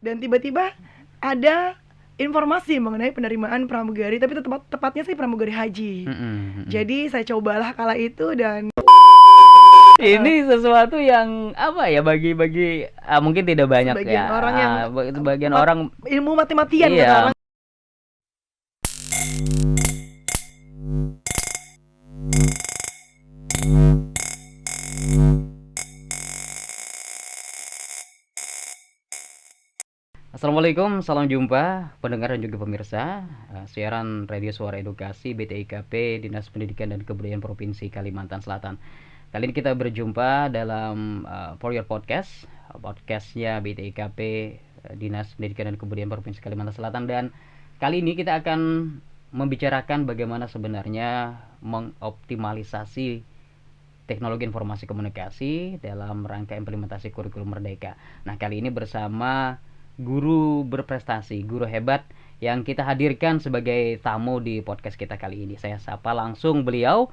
dan tiba-tiba ada informasi mengenai penerimaan pramugari, tapi tepatnya sih pramugari haji. Jadi saya cobalah kala itu dan ini sesuatu yang apa ya bagi mungkin tidak banyak sebagian ya. orang yang Sebagian orang ilmu mati-matian iya. kata orang. Assalamualaikum, salam jumpa pendengar dan juga pemirsa siaran Radio Suara Edukasi BTIKP Dinas Pendidikan dan Kebudayaan Provinsi Kalimantan Selatan. Kali ini kita berjumpa dalam For Your Podcast, podcastnya BTIKP Dinas Pendidikan dan Kebudayaan Provinsi Kalimantan Selatan, dan kali ini kita akan membicarakan bagaimana sebenarnya mengoptimalisasi teknologi informasi komunikasi dalam rangka implementasi kurikulum Merdeka. Nah, kali ini bersama guru berprestasi, guru hebat yang kita hadirkan sebagai tamu di podcast kita kali ini. Saya sapa langsung beliau,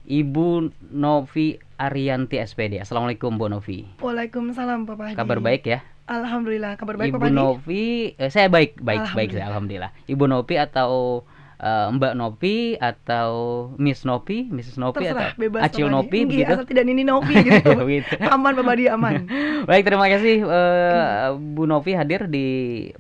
Ibu Novi Ariyanti SPD. Assalamualaikum Bu Novi. Waalaikumsalam Pak Pahdi. Kabar baik ya? Alhamdulillah, kabar baik Ibu Pak Pahdi. Novi, saya baik saya alhamdulillah. Ibu Novi atau Mbak Novi atau Miss Novi, Mrs. Novi, terserah, atau bebas Acil Pak Novi begitu. begitu. Asal tidak Nini Novi gitu. Gitu. Aman Pak Pahdi, aman. Baik, terima kasih Bu Novi hadir di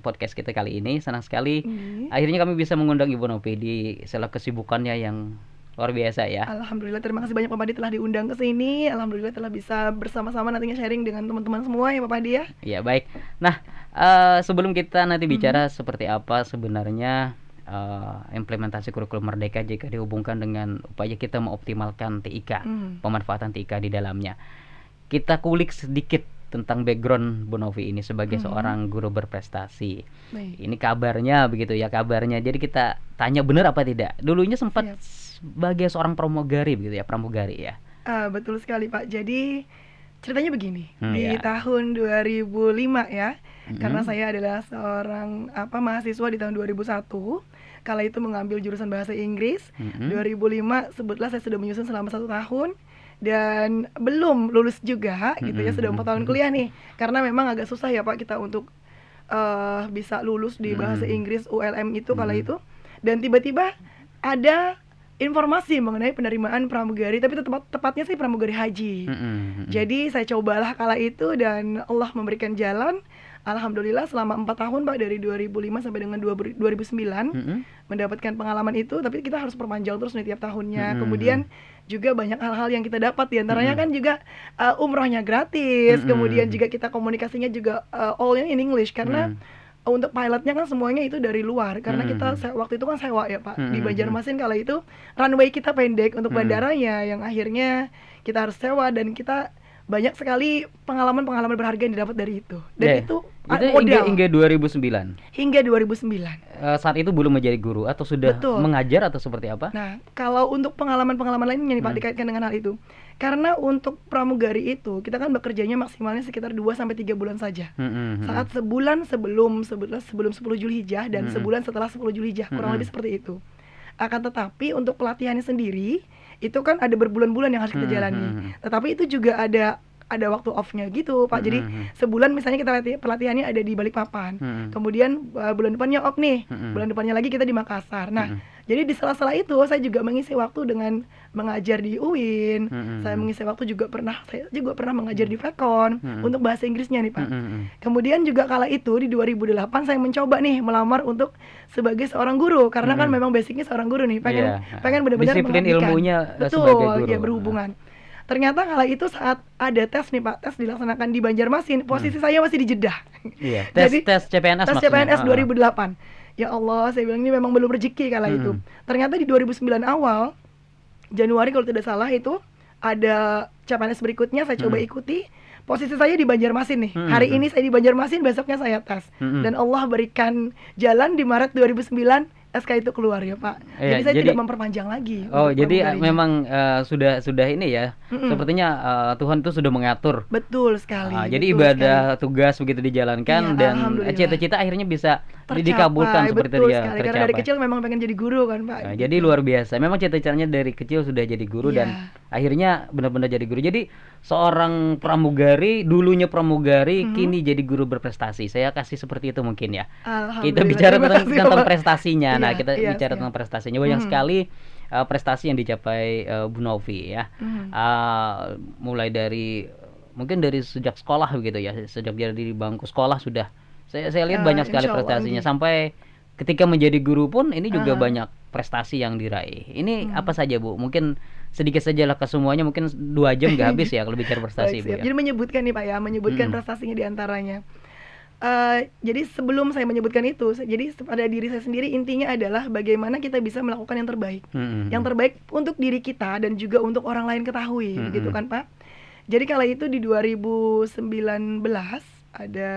podcast kita kali ini. Senang sekali akhirnya kami bisa mengundang Ibu Novi di sela kesibukannya yang luar biasa ya. Alhamdulillah, terima kasih banyak Pak Pahdi telah diundang ke sini. Alhamdulillah telah bisa bersama-sama nantinya sharing dengan teman-teman semua ya Pak Pahdi ya. Iya, baik. Nah, sebelum kita nanti bicara seperti apa sebenarnya implementasi kurikulum Merdeka jika dihubungkan dengan upaya kita mengoptimalkan TIK, pemanfaatan TIK di dalamnya, kita kulik sedikit tentang background Bu Novi ini sebagai seorang guru berprestasi. Baik. Ini kabarnya begitu ya, kabarnya. Jadi kita tanya benar apa tidak. Dulunya sempat sebagai seorang pramugari begitu ya, pramugari ya. Betul sekali Pak. Jadi ceritanya begini, ya. di tahun 2005 ya, karena saya adalah seorang mahasiswa di tahun 2001, kala itu mengambil jurusan bahasa Inggris. 2005 sebutlah saya sudah menyusun selama 1 tahun dan belum lulus juga gitu ya, sudah 4 tahun kuliah nih, karena memang agak susah ya Pak kita untuk bisa lulus di bahasa Inggris ULM itu kala itu. Dan tiba-tiba ada informasi mengenai penerimaan pramugari, tapi tepatnya sih pramugari haji. Jadi saya cobalah kala itu dan Allah memberikan jalan. Alhamdulillah selama 4 tahun Pak, dari 2005 sampai dengan 2009 mendapatkan pengalaman itu, tapi kita harus perpanjang terus nih tiap tahunnya. Kemudian juga banyak hal-hal yang kita dapat, diantaranya kan juga umrohnya gratis, kemudian juga kita komunikasinya juga all in English, karena untuk pilotnya kan semuanya itu dari luar, karena kita waktu itu kan sewa ya Pak, di Banjarmasin kala itu runway kita pendek untuk bandaranya, yang akhirnya kita harus sewa, dan kita banyak sekali pengalaman-pengalaman berharga yang didapat dari itu. Dan itu modal hingga 2009. Hingga 2009. Saat itu belum menjadi guru atau sudah mengajar atau seperti apa? Nah, kalau untuk pengalaman-pengalaman lainnya nih Pak, dikaitkan dengan hal itu. Karena untuk pramugari itu kita kan bekerjanya maksimalnya sekitar 2-3 bulan saja. Saat sebulan sebelum 10 Zulhijjah dan sebulan setelah 10 Zulhijjah, kurang lebih seperti itu. Akan tetapi untuk pelatihannya sendiri itu kan ada berbulan-bulan yang harus kita jalani. Tetapi itu juga ada waktu off-nya gitu Pak. Jadi sebulan misalnya kita pelatihannya ada di Balikpapan. Kemudian bulan depannya off nih. Bulan depannya lagi kita di Makassar. Nah, jadi di sela-sela itu saya juga mengisi waktu dengan mengajar di UIN. Saya mengisi waktu saya juga pernah mengajar di Vekon untuk bahasa Inggrisnya nih Pak. Kemudian juga kala itu di 2008 saya mencoba nih melamar untuk sebagai seorang guru, karena kan memang basicnya seorang guru nih, pengen benar-benar disiplin ilmunya betul, sebagai guru. Ya berhubungan. Ternyata kala itu saat ada tes nih Pak, tes dilaksanakan di Banjarmasin, posisi saya masih di Jeddah. Iya, tes CPNS tes CPNS 2008. Ya Allah, saya bilang ini memang belum rezeki kala itu. Ternyata di 2009 awal, Januari kalau tidak salah itu, ada CPNS berikutnya saya coba ikuti. Posisi saya di Banjarmasin nih. Hari ini saya di Banjarmasin, besoknya saya tes. Dan Allah berikan jalan di Maret 2009, SK itu keluar ya Pak. Jadi saya tidak memperpanjang lagi. Oh, jadi memang sudah ini ya. Sepertinya Tuhan itu sudah mengatur. Betul sekali. Jadi ibadah tugas begitu dijalankan, dan cita-cita akhirnya bisa dikabulkan tercapai. seperti Betul dia sekali, karena dari tercapai. kecil memang pengen jadi guru kan Pak, Nah, jadi gitu. luar biasa. Memang cita-citanya dari kecil sudah jadi guru dan Iya. akhirnya benar-benar jadi guru. Jadi seorang pramugari, dulunya pramugari, Mhm. kini jadi guru berprestasi. Saya kasih seperti itu mungkin ya. Kita Alhamdulillah, bicara terima tentang kasih tentang Bapak. prestasinya. Iya Nah, kita iya, bicara siap. tentang prestasinya. Banyak Mhm, sekali prestasi yang dicapai Bu Novi ya. mhm. Mulai dari mungkin dari sejak sekolah begitu ya. Sejak dia di bangku sekolah sudah saya lihat banyak sekali Insya Allah, prestasinya nggih. sampai ketika menjadi guru pun ini juga Aha, banyak prestasi yang diraih. Ini apa mhm. saja Bu? Mungkin sedikit saja lah ke semuanya, mungkin 2 jam nggak habis ya kalau bicara Baik, prestasi Bu siap. ya. Jadi menyebutkan nih Pak ya, menyebutkan Mm-mm. prestasinya di antaranya. Jadi sebelum saya menyebutkan itu, jadi pada diri saya sendiri intinya adalah bagaimana kita bisa melakukan yang terbaik. Yang Mm-mm. terbaik untuk diri kita dan juga untuk orang lain ketahui, begitu Mm-mm. kan Pak? Jadi kala itu di 2019 ada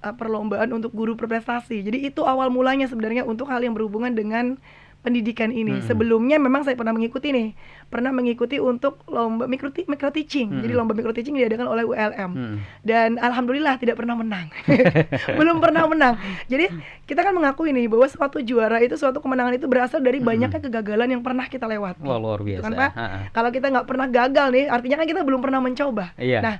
perlombaan untuk guru berprestasi. Jadi itu awal mulanya sebenarnya untuk hal yang berhubungan dengan pendidikan ini. Mm-mm. Sebelumnya memang saya pernah mengikuti nih, pernah mengikuti untuk lomba micro teaching. Jadi Mm-mm. lomba micro teaching diadakan oleh ULM. Mm-mm. Dan alhamdulillah tidak pernah menang. Belum pernah menang. Jadi kita kan mengakui nih bahwa suatu juara itu, suatu kemenangan itu berasal dari banyaknya Mm-mm. kegagalan yang pernah kita lewati. Wah, luar Gitu kan biasa. Pak? Ha-ha. Kalau kita nggak pernah gagal nih, artinya kan kita belum pernah mencoba. Iya. Nah,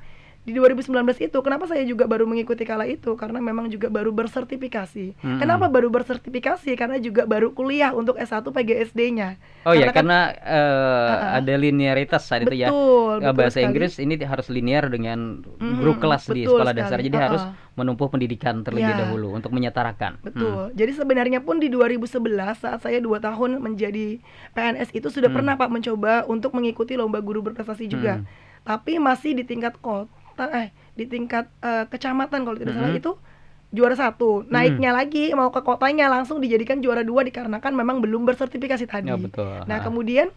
di 2019 itu, kenapa saya juga baru mengikuti kala itu? Karena memang juga baru bersertifikasi. Mm-mm. Kenapa baru bersertifikasi? Karena juga baru kuliah untuk S1 PGSD-nya. Oh ya, Karena kan, karena uh-uh, ada linearitas saat itu ya. betul Bahasa sekali. Inggris ini harus linear dengan guru kelas di Betul sekolah dasar. sekali. Jadi harus menempuh pendidikan terlebih Ya, dahulu untuk menyetarakan. betul. Jadi sebenarnya pun di 2011 saat saya 2 tahun menjadi PNS itu sudah Hmm. pernah Pak mencoba untuk mengikuti lomba guru berprestasi juga. Hmm. Tapi masih di tingkat kota, di tingkat kecamatan kalau tidak salah Mm-mm. itu juara 1. Hmm. Naiknya lagi mau ke kotanya langsung dijadikan juara 2 dikarenakan memang belum bersertifikasi tadi. Ya betul. Nah, Ha. kemudian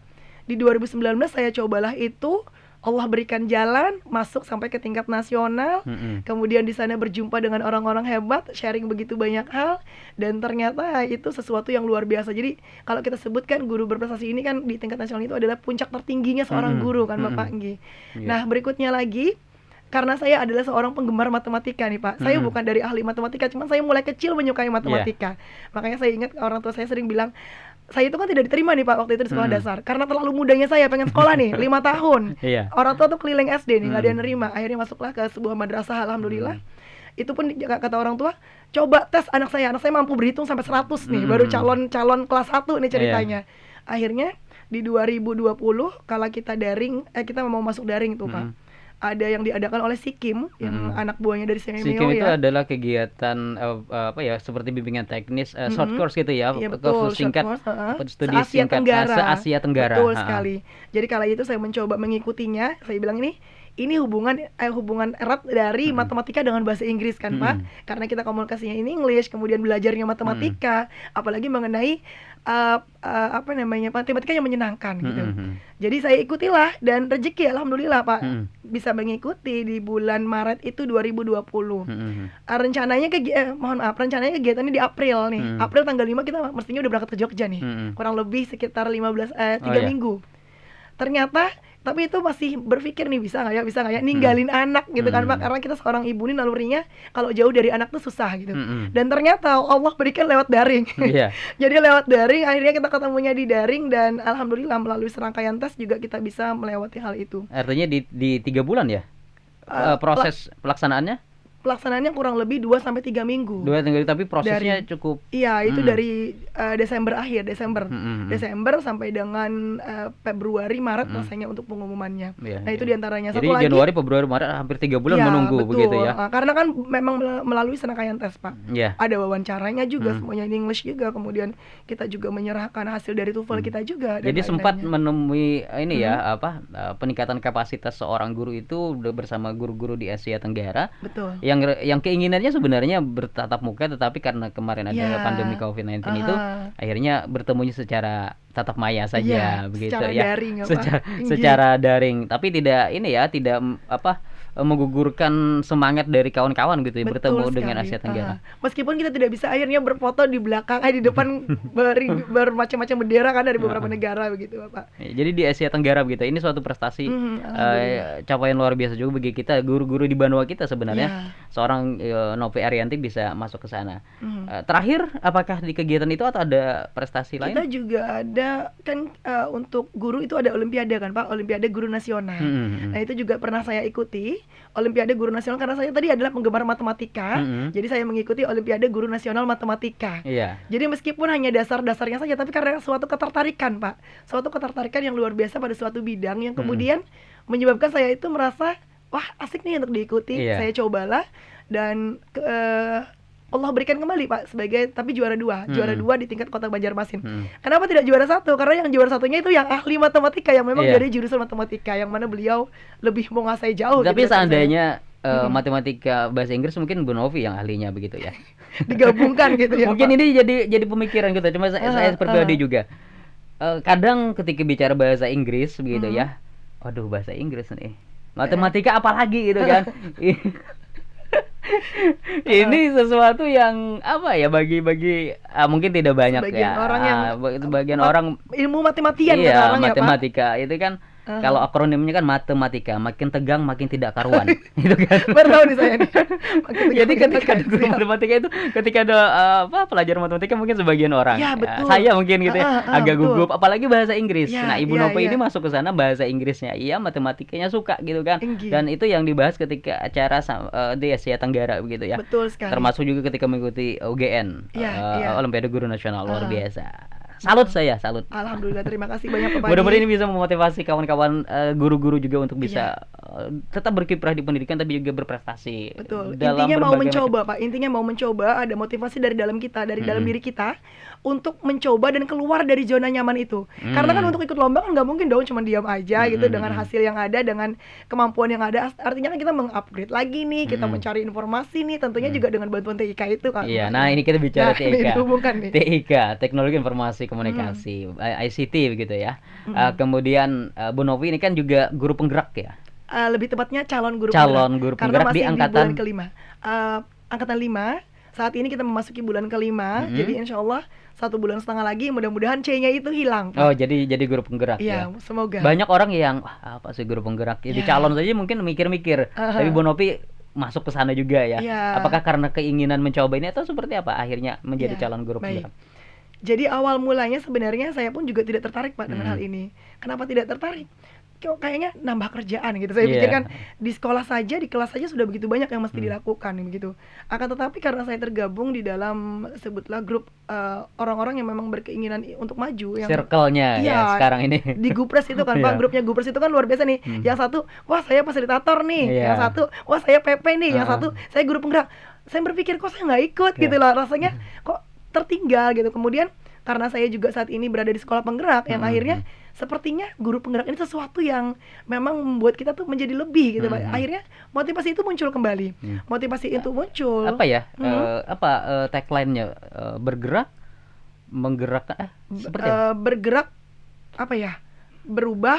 di 2019 saya cobalah itu, Allah berikan jalan masuk sampai ke tingkat nasional. Mm-mm. Kemudian di sana berjumpa dengan orang-orang hebat, sharing begitu banyak hal, dan ternyata itu sesuatu yang luar biasa. Jadi kalau kita sebutkan guru berprestasi ini kan di tingkat nasional itu adalah puncak tertingginya seorang Mm-mm. guru kan Mm-mm. Bapak Nggi. Iya. Nah, berikutnya lagi, karena saya adalah seorang penggemar matematika nih Pak. Saya Mm-mm. bukan dari ahli matematika, cuman saya mulai kecil menyukai matematika. Makanya saya ingat orang tua saya sering bilang, saya itu kan tidak diterima nih Pak waktu itu di sekolah Mm-mm. dasar. Karena terlalu mudanya saya pengen sekolah nih, 5 tahun. Iya. Orang tua tuh keliling SD nih, nggak ada yang Mm-mm. nerima. Akhirnya masuklah ke sebuah madrasah, alhamdulillah. Mm. Itu pun kata orang tua, coba tes anak saya mampu berhitung sampai 100 nih, baru calon kelas 1 nih ceritanya. Akhirnya di 2020 kalau kita kita mau masuk daring tuh Pak. Ada yang diadakan oleh Sikim yang anak buahnya dari Sikim Semeo itu ya. adalah kegiatan apa ya, seperti bimbingan teknis short course gitu ya, Iya betul, kursus singkat, short course, studi se-Asia singkat Tenggara. se-Asia Tenggara. Betul Ha-ha. sekali. Jadi kala itu saya mencoba mengikutinya, saya bilang ini hubungan erat dari matematika dengan bahasa Inggris kan Pak, karena kita komunikasinya in English, kemudian belajarnya matematika, apalagi mengenai matematika yang menyenangkan gitu. Jadi saya ikutilah dan rezeki alhamdulillah Pak bisa mengikuti di bulan Maret itu 2020. Rencananya rencananya kegiatannya di April nih. April tanggal 5 kita mestinya udah berangkat ke Jogja nih. Kurang lebih sekitar 3 minggu. Ternyata tapi itu masih berpikir nih bisa nggak ya ninggalin anak gitu kan Pak, karena kita seorang ibu nih nalurinya kalau jauh dari anak tuh susah gitu. Dan ternyata Allah berikan lewat daring. Iya. Jadi lewat daring akhirnya kita ketemunya di daring dan alhamdulillah melalui serangkaian tes juga kita bisa melewati hal itu. Artinya di 3 bulan ya proses pelaksanaannya? Pelaksanaannya kurang lebih 2-3 minggu. 2 minggu, tapi prosesnya cukup. Iya, itu dari Desember Desember sampai dengan Februari Maret rasanya untuk pengumumannya. Iya, Nah, itu iya. diantaranya. Jadi Satu lagi, Januari, Februari, Maret hampir 3 bulan iya, menunggu betul. begitu ya. Karena kan memang melalui serangkaian tes Pak. Iya. Ada wawancaranya juga, semuanya in English juga. Kemudian kita juga menyerahkan hasil dari TOEFL kita juga. Dan Jadi sempat lain-lainnya. menemui ini ya peningkatan kapasitas seorang guru itu bersama guru-guru di Asia Tenggara. Betul. Yang keinginannya sebenarnya bertatap muka, tetapi karena kemarin ada Iya. pandemi COVID-19 itu akhirnya bertemunya secara tatap maya saja Iya, begitu secara ya. daring, Secara daring, tapi tidak menggugurkan semangat dari kawan-kawan gitu ya, bertemu Betul dengan sekali. Asia Tenggara. Meskipun kita tidak bisa akhirnya berfoto di belakang, di depan bermacam-macam bendera kan dari beberapa negara begitu, Pak. Ya, jadi di Asia Tenggara begitu, ini suatu prestasi, Alhamdulillah. capaian luar biasa juga bagi kita, guru-guru di Banua kita sebenarnya. Ya. Seorang Novi Arianti bisa masuk ke sana. Mhm. Terakhir, apakah di kegiatan itu atau ada prestasi Kita lain? juga ada kan untuk guru itu ada olimpiade kan Pak, olimpiade guru nasional. Hmm. Nah itu juga pernah saya ikuti olimpiade guru nasional karena saya tadi adalah penggemar matematika. Hmm. Jadi saya mengikuti olimpiade guru nasional matematika. Iya. Jadi meskipun hanya dasar-dasarnya saja, tapi karena suatu ketertarikan Pak, suatu ketertarikan yang luar biasa pada suatu bidang yang kemudian menyebabkan saya itu merasa wah asik nih untuk diikuti. Iya. Saya cobalah dan Allah berikan kembali Pak sebagai tapi juara dua di tingkat kota Banjarmasin. Kenapa tidak juara satu? Karena yang juara satunya itu yang ahli matematika yang memang Iya. dari jurusan matematika yang mana beliau lebih menguasai jauh. Tapi gitu, seandainya matematika bahasa Inggris mungkin Bu Novi yang ahlinya begitu ya. digabungkan gitu ya. Mungkin Pak. ini jadi pemikiran kita. Cuma saya pribadi juga. Kadang ketika bicara bahasa Inggris begitu ya. Aduh, bahasa Inggris nih. Matematika apalagi gitu kan. Ini sesuatu yang apa ya bagi mungkin tidak banyak Sebagian ya. orang yang sebagian orang ilmu matematian iya, kata orang matematika itu kan kalau akronimnya kan matematika, makin tegang makin tidak karuan. Itu kan. Baru tahu nih saya nih. Jadi ketika ada guru matematika itu, ketika ada pelajaran matematika mungkin sebagian orang, Ya, betul. saya mungkin gitu ya, agak betul. gugup, apalagi bahasa Inggris. Ya, Nah, Ibu ya, Novi ya. ini masuk ke sana bahasa Inggrisnya, iya, matematikanya suka gitu kan. Tinggi. Dan itu yang dibahas ketika acara di Asia Tenggara begitu ya. Betul sekali. Termasuk juga ketika mengikuti UGN, Ya. Olimpiade Guru Nasional, luar biasa. Salut saya, salut. Alhamdulillah, terima kasih banyak Pak Padi. Mudah-mudahan ini bisa memotivasi kawan-kawan guru-guru juga untuk bisa tetap berkiprah di pendidikan tapi juga berprestasi. Betul. Dalam Intinya mau berbagai mencoba, Pak. Intinya mau mencoba, ada motivasi dari dalam kita, dari dalam diri kita untuk mencoba dan keluar dari zona nyaman itu. Karena kan untuk ikut lomba kan nggak mungkin dong cuma diam aja gitu dengan hasil yang ada, dengan kemampuan yang ada. Artinya kan kita meng-upgrade lagi nih, kita mencari informasi nih, tentunya juga dengan bantuan TIK itu kan. Iya, nah ini kita bicara Nah, ini TIK. dihubungkan nih. TIK, Teknologi Informasi Komunikasi, ICT begitu ya. Kemudian Bu Novi ini kan juga guru penggerak ya. Lebih tepatnya calon guru guru karena penggerak masih di angkatan bulan kelima. Angkatan 5. Saat ini kita memasuki bulan kelima, jadi insya Allah 1,5 bulan lagi mudah-mudahan C-nya itu hilang. Pak. Oh, jadi guru penggerak ya. Iya, semoga. Banyak orang yang apa sih guru penggerak? Jadi calon saja mungkin mikir-mikir. Tapi Bu Novi masuk ke sana juga ya. Apakah karena keinginan mencoba ini atau seperti apa akhirnya menjadi calon guru penggerak? Jadi awal mulanya sebenarnya saya pun juga tidak tertarik Pak dengan hal ini. Kenapa tidak tertarik? Kayaknya nambah kerjaan gitu. Saya pikir kan di sekolah saja, di kelas saja sudah begitu banyak yang mesti dilakukan begitu. Akan tetapi karena saya tergabung di dalam sebutlah grup orang-orang yang memang berkeinginan untuk maju, yang circle-nya ya sekarang ini. Di Gupres itu kan Pak, grupnya Gupres itu kan luar biasa nih. Yang satu, wah saya fasilitator nih. Yang satu, wah saya PP nih. Yang satu, saya guru penggerak. Saya berpikir kok saya nggak ikut gitu loh. Rasanya kok tertinggal gitu. Kemudian karena saya juga saat ini berada di sekolah penggerak yang akhirnya sepertinya guru penggerak ini sesuatu yang memang membuat kita tuh menjadi lebih gitu Pak. Akhirnya motivasi itu muncul kembali. Motivasi itu muncul. Apa ya? Tagline-nya bergerak menggerakkan seperti bergerak apa ya? Berubah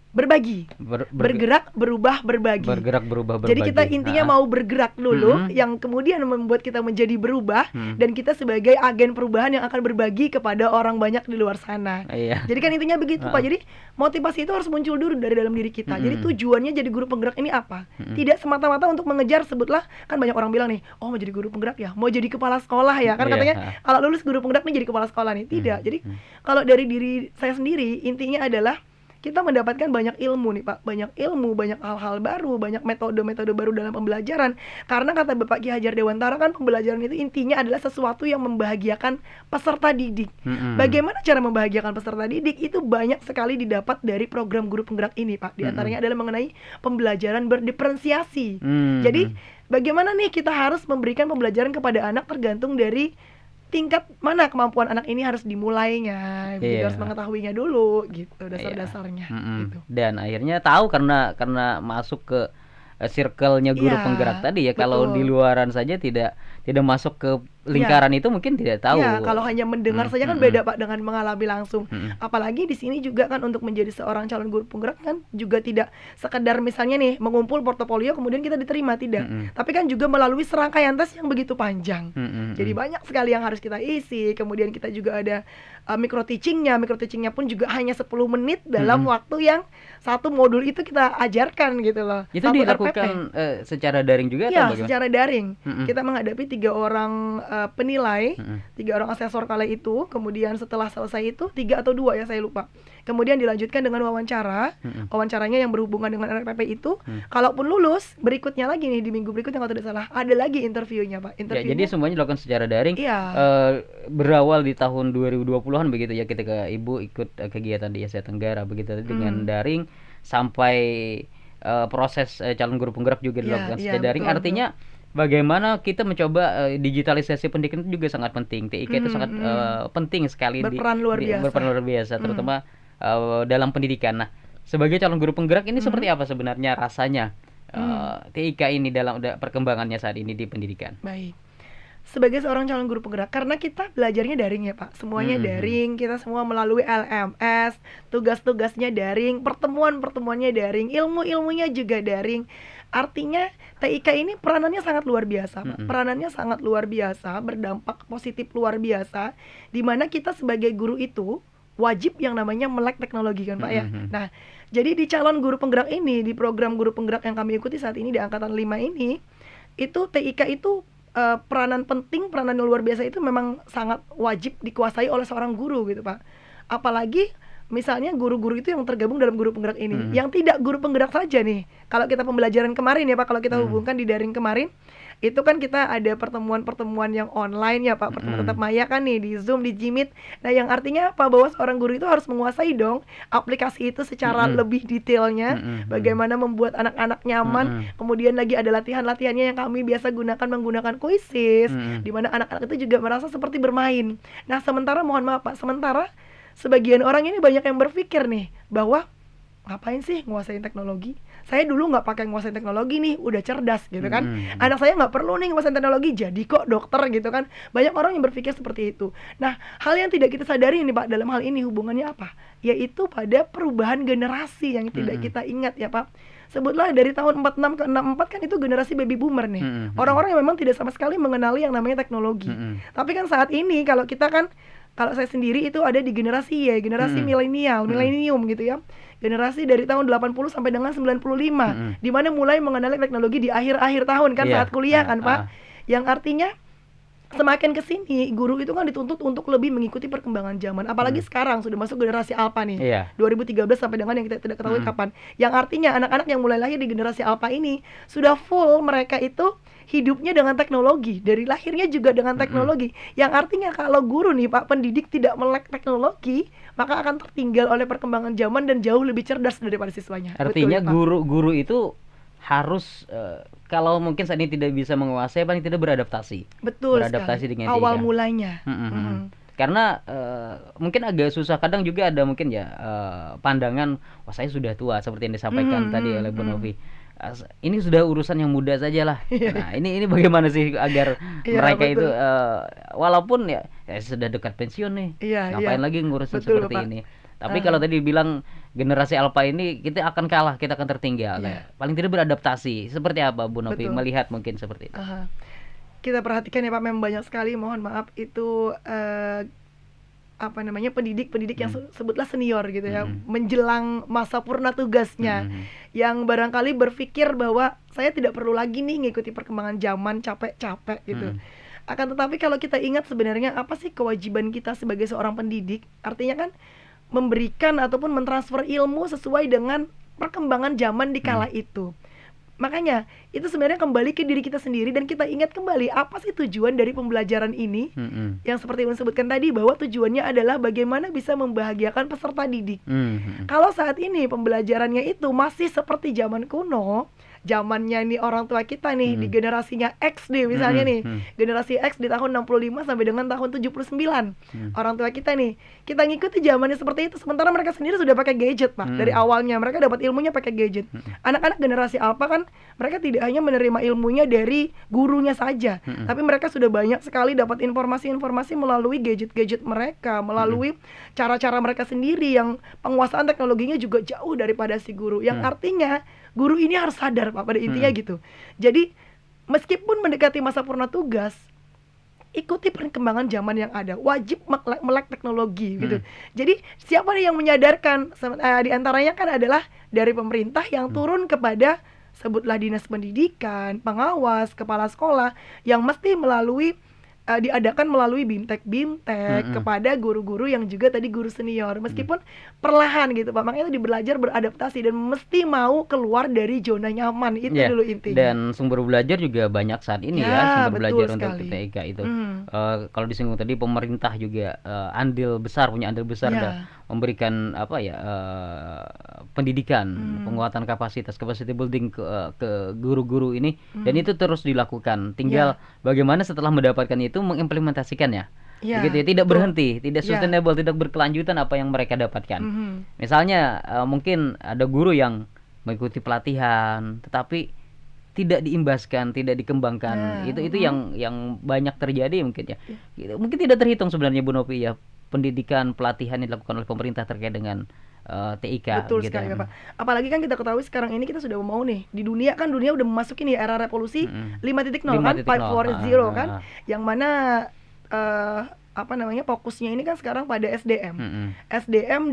berbagi. Bergerak berubah berbagi. Bergerak berubah berbagi. Jadi kita intinya mau bergerak dulu yang kemudian membuat kita menjadi berubah dan kita sebagai agen perubahan yang akan berbagi kepada orang banyak di luar sana. Jadi kan intinya begitu Pak. Jadi motivasi itu harus muncul dulu dari dalam diri kita. Jadi tujuannya jadi guru penggerak ini apa? Tidak semata-mata untuk mengejar, sebutlah kan banyak orang bilang nih, oh mau jadi guru penggerak ya, mau jadi kepala sekolah ya. Kan katanya kalau lulus guru penggerak nih jadi kepala sekolah nih. Tidak. Jadi kalau dari diri saya sendiri intinya adalah kita mendapatkan banyak ilmu nih Pak, banyak ilmu, banyak hal-hal baru, banyak metode-metode baru dalam pembelajaran. Karena kata Bapak Ki Hajar Dewantara kan pembelajaran itu intinya adalah sesuatu yang membahagiakan peserta didik. Bagaimana cara membahagiakan peserta didik itu banyak sekali didapat dari program guru penggerak ini Pak. Di antaranya adalah mengenai pembelajaran berdiferensiasi. Jadi bagaimana nih kita harus memberikan pembelajaran kepada anak tergantung dari tingkat mana kemampuan anak ini harus dimulainya, harus mengetahuinya dulu gitu dasar-dasarnya. Gitu. Dan akhirnya tahu karena masuk ke circle-nya guru penggerak tadi ya. Betul. Kalau di luaran saja tidak masuk ke lingkaran itu mungkin tidak tahu. Ya, kalau hanya mendengar saja kan beda Pak dengan mengalami langsung. Apalagi di sini juga kan untuk menjadi seorang calon guru penggerak kan juga tidak sekedar misalnya nih mengumpul portofolio kemudian kita diterima, tidak. Tapi kan juga melalui serangkaian tes yang begitu panjang. Jadi banyak sekali yang harus kita isi. Kemudian kita juga ada micro teachingnya pun juga hanya 10 menit dalam waktu yang satu modul itu kita ajarkan gitu loh. Itu dilakukan secara daring juga ya, atau bagaimana? Secara daring. Kita menghadapi 3 orang penilai, 3 orang asesor kala itu. Kemudian setelah selesai itu 3 atau 2 ya saya lupa. Kemudian dilanjutkan dengan wawancara. Wawancaranya yang berhubungan dengan RPP itu. Kalaupun lulus, berikutnya lagi nih di minggu berikutnya kalau tidak salah ada lagi interviewnya Pak. Ya, jadi semuanya dilakukan secara daring. Iya. Berawal di tahun 2020-an begitu ya, ketika Ibu ikut kegiatan di Asia Tenggara begitu dengan daring sampai proses calon guru penggerak juga dilakukan secara daring. Betul, artinya bagaimana kita mencoba digitalisasi pendidikan itu juga sangat penting. TIK itu sangat penting sekali, berperan luar biasa, terutama dalam pendidikan. Nah, sebagai calon guru penggerak ini seperti apa sebenarnya rasanya TIK ini dalam perkembangannya saat ini di pendidikan? Baik. Sebagai seorang calon guru penggerak, karena kita belajarnya daring ya Pak, semuanya daring, kita semua melalui LMS, tugas-tugasnya daring, pertemuan-pertemuannya daring, ilmu-ilmunya juga daring. Artinya TIK ini peranannya sangat luar biasa Pak. Peranannya sangat luar biasa, berdampak positif luar biasa, di mana kita sebagai guru itu wajib yang namanya melek teknologi kan Pak ya. Nah, jadi di calon guru penggerak ini, di program guru penggerak yang kami ikuti saat ini di angkatan 5 ini, itu TIK itu peranan penting, peranan yang luar biasa itu memang sangat wajib dikuasai oleh seorang guru gitu Pak. Apalagi misalnya guru-guru itu yang tergabung dalam guru penggerak ini, yang tidak guru penggerak saja nih. Kalau kita pembelajaran kemarin ya Pak, kalau kita hubungkan di daring kemarin, itu kan kita ada pertemuan-pertemuan yang online ya Pak, pertemuan tetap maya kan nih di Zoom, di Jimit. Nah, yang artinya apa? Bahwa seorang guru itu harus menguasai dong aplikasi itu secara lebih detailnya, bagaimana membuat anak-anak nyaman. Kemudian lagi ada latihan-latihannya yang kami biasa gunakan menggunakan quizzes, di mana anak-anak itu juga merasa seperti bermain. Nah, sementara mohon maaf Pak, sebagian orang ini banyak yang berpikir nih bahwa ngapain sih nguasain teknologi? Saya dulu nggak pakai nguasain teknologi nih, udah cerdas gitu kan. Anak saya nggak perlu nih nguasain teknologi, jadi kok dokter gitu kan. Banyak orang yang berpikir seperti itu. Nah, hal yang tidak kita sadari nih Pak dalam hal ini hubungannya apa? Yaitu pada perubahan generasi yang tidak kita ingat ya Pak. Sebutlah dari tahun 46 ke 64 kan itu generasi baby boomer nih. Orang-orang yang memang tidak sama sekali mengenali yang namanya teknologi. Tapi kan saat ini kalau saya sendiri itu ada di generasi generasi milenium gitu ya. Generasi dari tahun 80 sampai dengan 95, di mana mulai mengenali teknologi di akhir-akhir tahun kan saat kuliah kan Pak. Yang artinya semakin kesini guru itu kan dituntut untuk lebih mengikuti perkembangan zaman. Apalagi sekarang sudah masuk generasi alpha nih, 2013 sampai dengan yang kita tidak ketahui kapan. Yang artinya anak-anak yang mulai lahir di generasi alpha ini sudah full mereka itu hidupnya dengan teknologi, dari lahirnya juga dengan teknologi. Yang artinya kalau guru nih Pak, pendidik tidak melek teknologi, maka akan tertinggal oleh perkembangan zaman dan jauh lebih cerdas daripada siswanya. Artinya guru-guru itu harus kalau mungkin saat ini tidak bisa menguasai, paling tidak beradaptasi. Betul beradaptasi sekali. dengan awal mulanya. Karena mungkin agak susah, kadang juga ada mungkin ya pandangan, wah saya sudah tua seperti yang disampaikan tadi oleh Bu Novi. Ini sudah urusan yang muda saja lah. Nah, ini bagaimana sih agar mereka itu walaupun ya sudah dekat pensiun nih, ngapain lagi ngurusin seperti ini. Tapi kalau tadi bilang generasi alpha ini kita akan kalah, kita akan tertinggal. Paling tidak beradaptasi. Seperti apa Bu Novi melihat mungkin seperti itu? Kita perhatikan ya Pak, memang banyak sekali, mohon maaf itu pendidik yang sebutlah senior gitu ya, menjelang masa purna tugasnya, yang barangkali berpikir bahwa saya tidak perlu lagi nih ngikuti perkembangan zaman, capek-capek gitu. Akan tetapi kalau kita ingat sebenarnya apa sih kewajiban kita sebagai seorang pendidik, artinya kan memberikan ataupun mentransfer ilmu sesuai dengan perkembangan zaman di kala itu. Makanya itu sebenarnya kembali ke diri kita sendiri, dan kita ingat kembali apa sih tujuan dari pembelajaran ini, yang seperti yang disebutkan tadi, bahwa tujuannya adalah bagaimana bisa membahagiakan peserta didik. Kalau saat ini pembelajarannya itu masih seperti zaman kuno, zamannya nih orang tua kita nih di Hmm. generasinya X nih misalnya Hmm. nih. Hmm. Generasi X di tahun 65 sampai dengan tahun 79. Hmm. Orang tua kita nih, kita ngikuti zamannya seperti itu, sementara mereka sendiri sudah pakai gadget, Pak. Dari Hmm. awalnya mereka dapat ilmunya pakai gadget. Hmm. Anak-anak generasi Alpha kan mereka tidak hanya menerima ilmunya dari gurunya saja, Hmm. tapi mereka sudah banyak sekali dapat informasi-informasi melalui gadget-gadget mereka, melalui cara-cara mereka sendiri yang penguasaan teknologinya juga jauh daripada si guru. Yang artinya guru ini harus sadar, Pak, pada intinya gitu. Jadi meskipun mendekati masa purna tugas, ikuti perkembangan zaman yang ada, wajib melek teknologi gitu. Jadi siapa nih yang menyadarkan? Di antaranya kan adalah dari pemerintah yang turun kepada sebutlah dinas pendidikan, pengawas, kepala sekolah yang mesti diadakan melalui bimtek kepada guru-guru yang juga tadi guru senior, meskipun perlahan gitu, Pak. Makanya itu belajar beradaptasi dan mesti mau keluar dari zona nyaman, itu Ya, dulu intinya. dan sumber belajar juga banyak saat ini Ya, sumber betul belajar untuk sekali. TIK itu. Kalau disinggung tadi pemerintah juga punya andil besar Ya. memberikan pendidikan, penguatan kapasitas capacity building ke guru-guru ini, dan itu terus dilakukan. Tinggal bagaimana setelah mendapatkan itu mengimplementasikannya. Ya, Begitu ya, tidak betul. berhenti, tidak Ya. sustainable, tidak berkelanjutan apa yang mereka dapatkan. Misalnya mungkin ada guru yang mengikuti pelatihan tetapi tidak diimbaskan, tidak dikembangkan. Itu yang banyak terjadi mungkin ya. Mungkin tidak terhitung sebenarnya Bu Novi ya, pendidikan pelatihan yang dilakukan oleh pemerintah terkait dengan TIK. Betul gitu sekali ya. Pak. Apalagi kan kita ketahui sekarang ini kita sudah mau nih di dunia udah memasuki nih era revolusi 5.0 kan, 540 kan, yang mana fokusnya ini kan sekarang pada SDM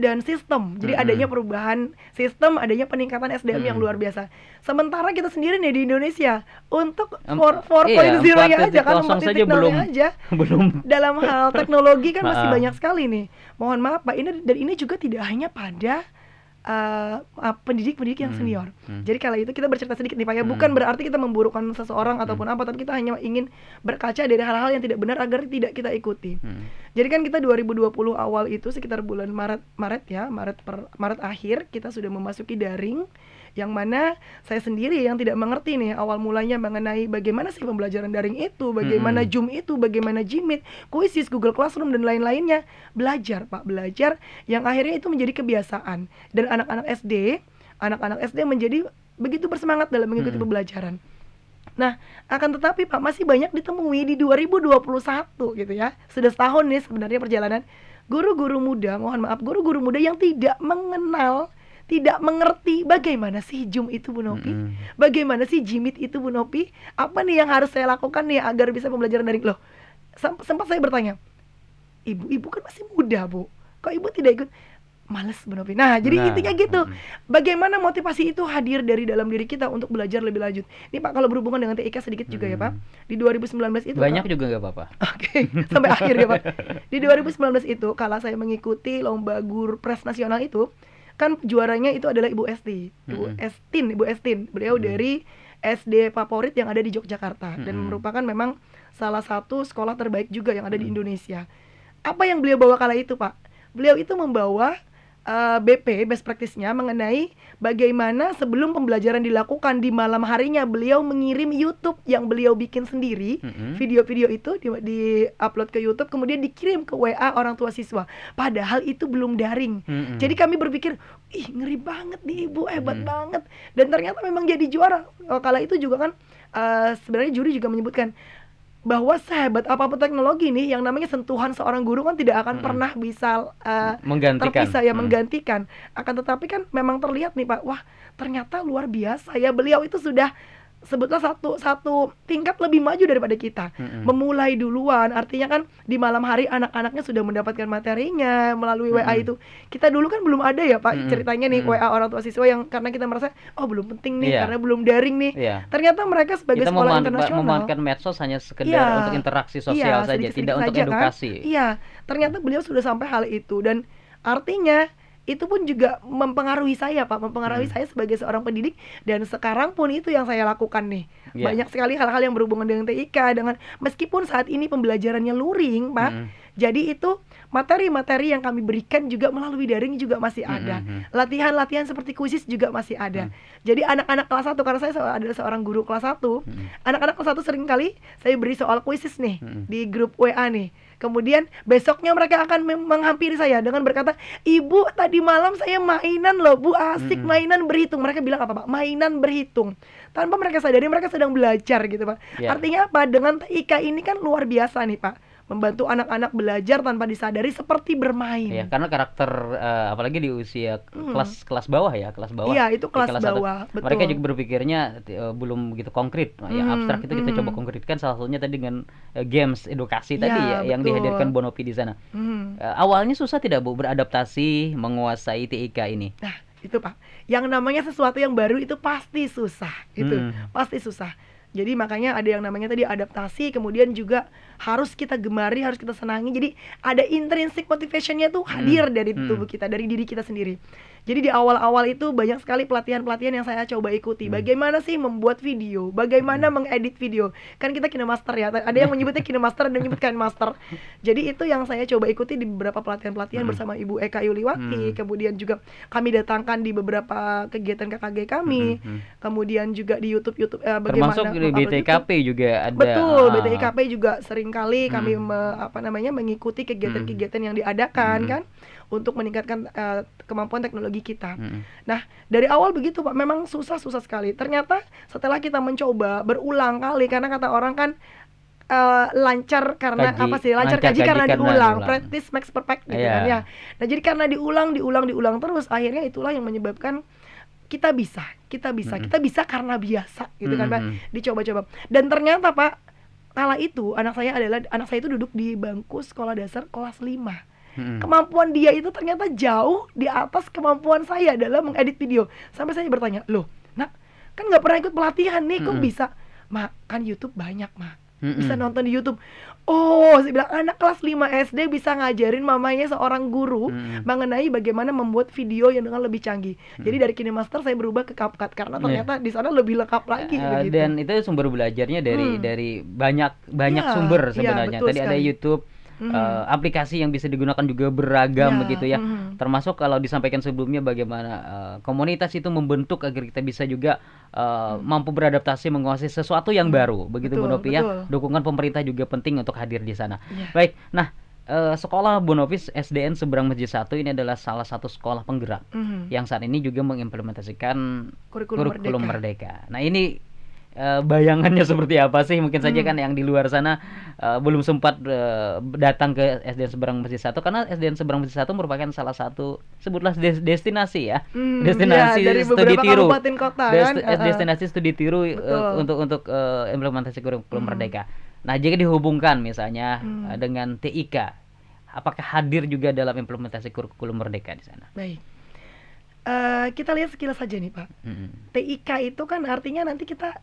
dan sistem. Jadi adanya perubahan sistem, adanya peningkatan SDM yang luar biasa. Sementara kita sendiri nih di Indonesia untuk 4.0-nya aja kan, 4.0-nya aja belum dalam hal teknologi kan masih banyak sekali nih. Mohon maaf Pak, ini juga tidak hanya pada pendidik yang senior. Jadi kala itu kita bercerita sedikit nih Pak ya, bukan berarti kita memburukkan seseorang ataupun apa, tapi kita hanya ingin berkaca dari hal-hal yang tidak benar agar tidak kita ikuti. Jadi kan kita 2020 awal itu sekitar bulan Maret akhir kita sudah memasuki daring, yang mana saya sendiri yang tidak mengerti nih awal mulanya mengenai bagaimana sih pembelajaran daring itu, bagaimana Zoom itu, bagaimana Jimit, Quizzes, Google Classroom dan lain-lainnya. Belajar yang akhirnya itu menjadi kebiasaan, dan anak-anak SD menjadi begitu bersemangat dalam mengikuti pembelajaran. Nah, akan tetapi Pak, masih banyak ditemui di 2021 gitu ya. Sudah setahun nih sebenarnya perjalanan guru-guru muda, guru-guru muda yang tidak mengenal, tidak mengerti bagaimana sih Zoom itu Bu Nopi, bagaimana sih Jimit itu Bu Nopi, apa nih yang harus saya lakukan nih agar bisa pembelajaran daring. Loh, sempat saya bertanya, ibu kan masih muda Bu, kok ibu tidak ikut? Males Bu Nopi. Nah, jadi intinya gitu. Bagaimana motivasi itu hadir dari dalam diri kita untuk belajar lebih lanjut. Ini Pak, kalau berhubungan dengan TIK sedikit juga ya Pak. Di 2019 itu banyak juga nggak apa-apa. Oke, sampai akhir ya Pak. Di 2019 itu kala saya mengikuti lomba guru pres nasional itu, kan juaranya itu adalah Ibu Estin. Beliau dari SD favorit yang ada di Yogyakarta dan merupakan memang salah satu sekolah terbaik juga yang ada di Indonesia. Apa yang beliau bawa kala itu Pak? Beliau itu membawa best practice-nya mengenai bagaimana sebelum pembelajaran dilakukan di malam harinya beliau mengirim YouTube yang beliau bikin sendiri, video-video itu di-upload ke YouTube, kemudian dikirim ke WA orang tua siswa. Padahal itu belum daring. Jadi kami berpikir, ih ngeri banget nih Ibu, hebat banget. Dan ternyata memang jadi juara. Kala itu juga kan sebenarnya juri juga menyebutkan bahwa sehebat apapun teknologi nih, yang namanya sentuhan seorang guru kan tidak akan pernah bisa terpisah ya, menggantikan. Akan tetapi kan memang terlihat nih Pak, wah ternyata luar biasa ya, beliau itu sudah sebutlah satu tingkat lebih maju daripada kita. Memulai duluan, artinya kan di malam hari anak-anaknya sudah mendapatkan materinya melalui WA itu. Kita dulu kan belum ada ya Pak ceritanya nih, WA orang tua siswa, yang karena kita merasa oh belum penting nih, karena belum daring nih. Ternyata mereka sebagai kita sekolah internasional memanfaatkan medsos hanya sekedar untuk interaksi sosial saja, tidak untuk edukasi. Kan? Iya, ternyata beliau sudah sampai hal itu, dan artinya itu pun juga mempengaruhi saya Pak, mempengaruhi saya sebagai seorang pendidik, dan sekarang pun itu yang saya lakukan nih. Banyak sekali hal-hal yang berhubungan dengan TIK, dengan meskipun saat ini pembelajarannya luring Pak, Jadi itu materi-materi yang kami berikan juga melalui daring juga masih ada. Latihan-latihan seperti kuisis juga masih ada. Jadi anak-anak kelas 1, karena saya adalah seorang guru kelas 1, anak-anak kelas 1 sering kali saya beri soal kuisis nih di grup WA nih. Kemudian besoknya mereka akan menghampiri saya dengan berkata, "Ibu, tadi malam saya mainan loh Bu, asik mainan berhitung." Mereka bilang apa Pak? Mainan berhitung. Tanpa mereka sadari mereka sedang belajar gitu Pak. Artinya apa? Dengan TIK ini kan luar biasa nih Pak, membantu anak-anak belajar tanpa disadari seperti bermain. Ya, karena karakter apalagi di usia kelas bawah ya, kelas bawah. Iya, itu kelas satu, bawah, betul. mereka juga berpikirnya belum begitu konkret. Ya, abstrak itu kita coba konkretkan, salah satunya tadi dengan games edukasi tadi ya, yang dihadirkan Bonopi di sana. Awalnya susah tidak Bu beradaptasi menguasai TIK ini? Nah, itu Pak, yang namanya sesuatu yang baru itu pasti susah, itu pasti susah. Jadi makanya ada yang namanya tadi adaptasi, kemudian juga harus kita gemari, harus kita senangi. Jadi ada intrinsic motivationnya tuh hadir dari tubuh kita, dari diri kita sendiri. Jadi di awal-awal itu banyak sekali pelatihan-pelatihan yang saya coba ikuti. Bagaimana sih membuat video, bagaimana mengedit video. Kan kita KineMaster ya, ada yang menyebutnya KineMaster, ada yang menyebut KineMaster. Jadi itu yang saya coba ikuti di beberapa pelatihan-pelatihan bersama Ibu Eka Yuliwati. Kemudian juga kami datangkan di beberapa kegiatan KKG kami. Kemudian juga di YouTube bagaimana termasuk di BTKP juga ada. Betul, BTKP juga seringkali kami mengikuti kegiatan-kegiatan yang diadakan kan, untuk meningkatkan kemampuan teknologi kita. Nah, dari awal begitu Pak, memang susah sekali. Ternyata setelah kita mencoba berulang kali, karena kata orang kan lancar karena lancar kaji karena diulang. Practice makes perfect gitu kan ya. Nah, jadi karena diulang terus, akhirnya itulah yang menyebabkan kita bisa karena biasa gitu kan Pak, dicoba-coba. Dan ternyata Pak, kala itu anak saya itu duduk di bangku sekolah dasar kelas 5. Kemampuan dia itu ternyata jauh di atas kemampuan saya dalam mengedit video. Sampai saya bertanya, "Loh, Nak, kan nggak pernah ikut pelatihan nih, kok bisa?" "Mak, kan YouTube banyak, Mak. Bisa nonton di YouTube." Oh, saya bilang anak kelas 5 SD bisa ngajarin mamanya seorang guru mengenai bagaimana membuat video yang dengan lebih canggih. Jadi dari KineMaster saya berubah ke CapCut karena ternyata di sana lebih lengkap lagi begitu. Dan itu sumber belajarnya dari banyak sumber sebenarnya. Tadi sekali. Ada YouTube, aplikasi yang bisa digunakan juga beragam begitu ya. Termasuk kalau disampaikan sebelumnya bagaimana komunitas itu membentuk agar kita bisa juga mampu beradaptasi menguasai sesuatu yang baru begitu Bu Novi ya. Dukungan pemerintah juga penting untuk hadir di sana. Baik. Nah, sekolah Bu Novi SDN Seberang Masjid 1 ini adalah salah satu sekolah penggerak yang saat ini juga mengimplementasikan kurikulum Merdeka. Nah, ini bayangannya seperti apa sih? Mungkin saja kan yang di luar sana belum sempat datang ke SDN Seberang Masjid 1, karena SDN Seberang Masjid 1 merupakan salah satu, sebutlah destinasi ya. Destinasi dari studi tiru. Kota, kan? Destinasi studi tiru untuk implementasi kurikulum Merdeka. Nah, jika dihubungkan misalnya dengan TIK, apakah hadir juga dalam implementasi kurikulum Merdeka di sana? Baik. Kita lihat sekilas saja nih Pak. TIK itu kan artinya nanti kita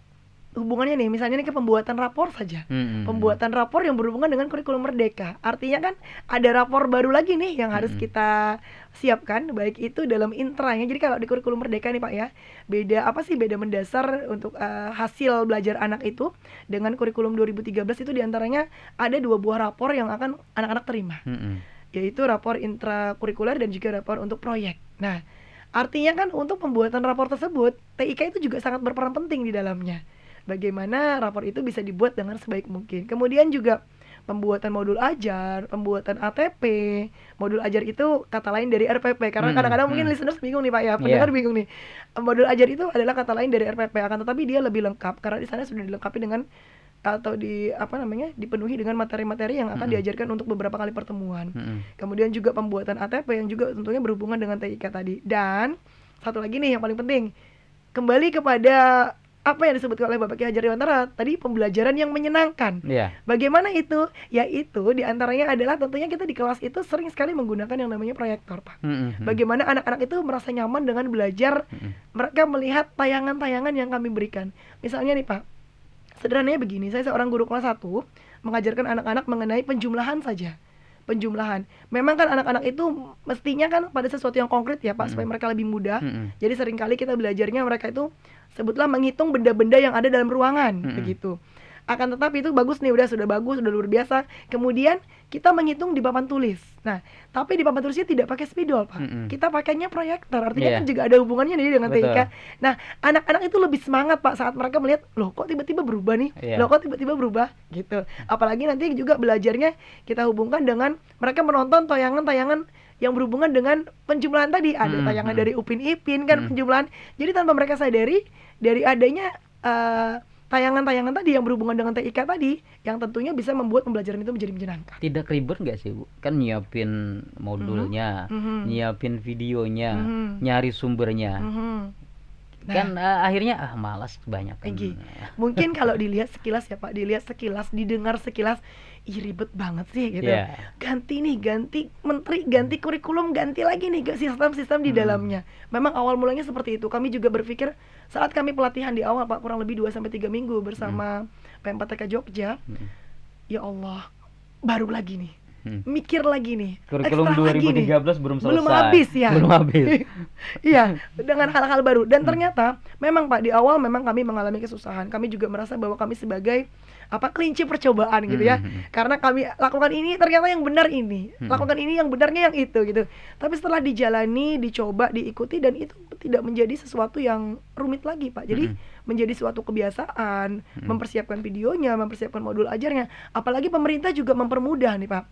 hubungannya nih, misalnya nih ke pembuatan rapor saja. Pembuatan rapor yang berhubungan dengan kurikulum Merdeka. Artinya kan ada rapor baru lagi nih yang harus kita siapkan, baik itu dalam intranya. Jadi kalau di kurikulum Merdeka nih Pak ya, beda mendasar untuk hasil belajar anak itu dengan kurikulum 2013 itu diantaranya ada 2 buah rapor yang akan anak-anak terima. Yaitu rapor intrakurikuler dan juga rapor untuk proyek. Nah, artinya kan untuk pembuatan rapor tersebut, TIK itu juga sangat berperan penting di dalamnya. Bagaimana rapor itu bisa dibuat dengan sebaik mungkin. Kemudian juga pembuatan modul ajar, pembuatan ATP. Modul ajar itu kata lain dari RPP, karena kadang-kadang mungkin listeners bingung nih Pak ya, pendengar bingung nih. Modul ajar itu adalah kata lain dari RPP, akan tetapi dia lebih lengkap karena di sana sudah dilengkapi dengan atau dipenuhi dengan materi-materi yang akan diajarkan untuk beberapa kali pertemuan. Kemudian juga pembuatan ATP yang juga tentunya berhubungan dengan TIK tadi. Dan satu lagi nih yang paling penting, kembali kepada apa yang disebutkan oleh Bapak Ki Hajar Dewantara tadi, pembelajaran yang menyenangkan. Bagaimana itu? Yaitu diantaranya adalah tentunya kita di kelas itu sering sekali menggunakan yang namanya proyektor Pak. Bagaimana anak-anak itu merasa nyaman dengan belajar, mereka melihat tayangan-tayangan yang kami berikan. Misalnya nih Pak, sederhananya begini, saya seorang guru kelas 1 mengajarkan anak-anak mengenai penjumlahan saja. Penjumlahan. Memang kan anak-anak itu mestinya kan pada sesuatu yang konkret ya Pak, supaya mereka lebih mudah. Jadi seringkali kita belajarnya mereka itu sebutlah menghitung benda-benda yang ada dalam ruangan begitu. Akan tetapi itu bagus nih, sudah bagus, sudah luar biasa. Kemudian kita menghitung di papan tulis. Nah, tapi di papan tulisnya tidak pakai spidol, Pak. Kita pakainya proyektor. Artinya kan juga ada hubungannya nih dengan TIK. Nah, anak-anak itu lebih semangat, Pak, saat mereka melihat, loh kok tiba-tiba berubah nih, loh kok tiba-tiba berubah gitu. Apalagi nanti juga belajarnya kita hubungkan dengan mereka menonton tayangan-tayangan yang berhubungan dengan penjumlahan tadi. Ada tayangan dari Upin Ipin kan, penjumlahan. Jadi tanpa mereka sadari, dari adanya tayangan-tayangan tadi yang berhubungan dengan TIK tadi, yang tentunya bisa membuat pembelajaran itu menjadi menyenangkan. Tidak ribet nggak sih, Bu? Kan nyiapin modulnya, nyiapin videonya, nyari sumbernya. Kan akhirnya malas kebanyakan. Mungkin kalau dilihat sekilas ya Pak, didengar sekilas, ribet banget sih gitu. Ganti menteri, ganti kurikulum, ganti lagi nih sistem-sistem di dalamnya. Memang awal mulanya seperti itu. Kami juga berpikir saat kami pelatihan di awal Pak, kurang lebih 2-3 minggu bersama P4TK Jogja. Ya Allah, baru lagi nih. Mikir lagi nih. Kurikulum 2013 belum selesai. Belum habis ya. Belum habis. Iya, dengan hal-hal baru. Dan ternyata memang Pak, di awal memang kami mengalami kesusahan. Kami juga merasa bahwa kami sebagai kelinci percobaan gitu ya. Karena kami lakukan ini ternyata yang benar ini. Lakukan ini yang benarnya yang itu gitu. Tapi setelah dijalani, dicoba, diikuti, dan itu tidak menjadi sesuatu yang rumit lagi Pak. Jadi menjadi suatu kebiasaan, mempersiapkan videonya, mempersiapkan modul ajarnya. Apalagi pemerintah juga mempermudah nih Pak.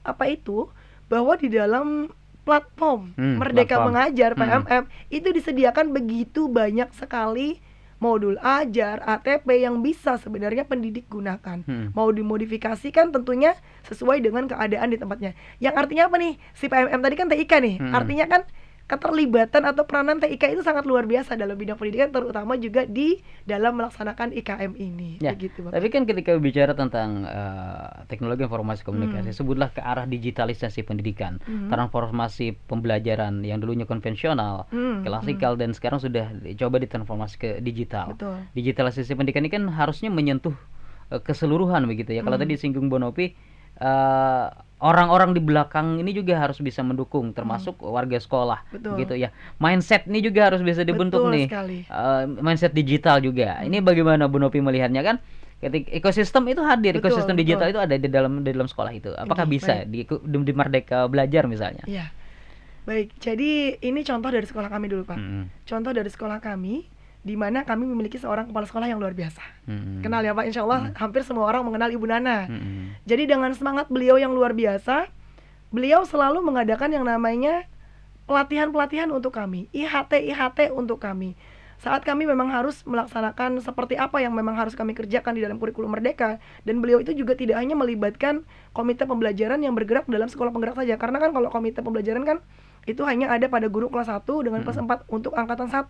Apa itu? Bahwa di dalam platform Merdeka Mengajar PMM itu disediakan begitu banyak sekali modul ajar, ATP yang bisa sebenarnya pendidik gunakan. Mau dimodifikasikan tentunya sesuai dengan keadaan di tempatnya. Yang artinya apa nih? Si PMM tadi kan TIK nih. Artinya kan keterlibatan atau peranan TIK itu sangat luar biasa dalam bidang pendidikan, terutama juga di dalam melaksanakan IKM ini. Ya, gitu, tapi kan ketika bicara tentang teknologi informasi komunikasi, sebutlah ke arah digitalisasi pendidikan, transformasi pembelajaran yang dulunya konvensional, klasikal, dan sekarang sudah coba ditransformasi ke digital. Digitalisasi pendidikan ini kan harusnya menyentuh keseluruhan begitu ya. Kalau tadi singgung Bonopi, orang-orang di belakang ini juga harus bisa mendukung, termasuk warga sekolah, gitu ya. Mindset ini juga harus bisa dibentuk nih, mindset digital juga. Ini bagaimana Bu Nopi melihatnya kan? Ketika ekosistem itu hadir, ekosistem digital itu ada di dalam sekolah itu. Apakah bisa di Merdeka Belajar misalnya? Iya. Baik, jadi ini contoh dari sekolah kami dulu Pak. Contoh dari sekolah kami, di mana kami memiliki seorang kepala sekolah yang luar biasa. Kenal ya Pak, insya Allah hampir semua orang mengenal Ibu Nana. Jadi dengan semangat beliau yang luar biasa, beliau selalu mengadakan yang namanya pelatihan-pelatihan untuk kami, IHT untuk kami. Saat kami memang harus melaksanakan seperti apa yang memang harus kami kerjakan di dalam kurikulum Merdeka. Dan beliau itu juga tidak hanya melibatkan komite pembelajaran yang bergerak dalam sekolah penggerak saja. Karena kan kalau komite pembelajaran kan itu hanya ada pada guru kelas 1 dengan kelas 4 untuk angkatan 1.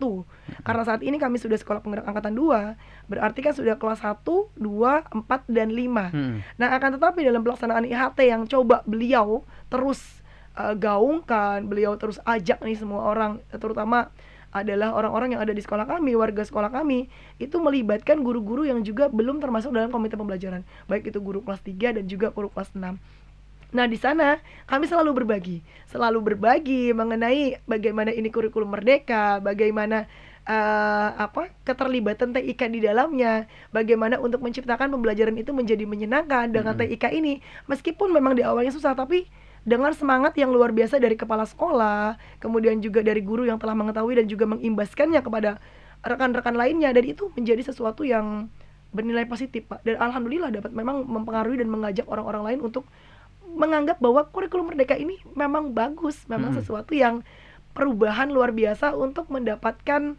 Karena saat ini kami sudah sekolah penggerak angkatan 2, berarti kan sudah kelas 1, 2, 4, dan 5. Nah, akan tetapi dalam pelaksanaan IHT yang coba beliau terus gaungkan, beliau terus ajak nih semua orang, terutama adalah orang-orang yang ada di sekolah kami, warga sekolah kami, itu melibatkan guru-guru yang juga belum termasuk dalam komite pembelajaran, baik itu guru kelas 3 dan juga guru kelas 6. Nah, di sana kami selalu berbagi mengenai bagaimana ini kurikulum Merdeka, bagaimana keterlibatan TIK di dalamnya, bagaimana untuk menciptakan pembelajaran itu menjadi menyenangkan dengan TIK ini. Meskipun memang di awalnya susah, tapi dengan semangat yang luar biasa dari kepala sekolah, kemudian juga dari guru yang telah mengetahui dan juga mengimbaskannya kepada rekan-rekan lainnya, dan itu menjadi sesuatu yang bernilai positif Pak. Dan alhamdulillah dapat memang mempengaruhi dan mengajak orang-orang lain untuk menganggap bahwa kurikulum Merdeka ini memang bagus, memang sesuatu yang perubahan luar biasa untuk mendapatkan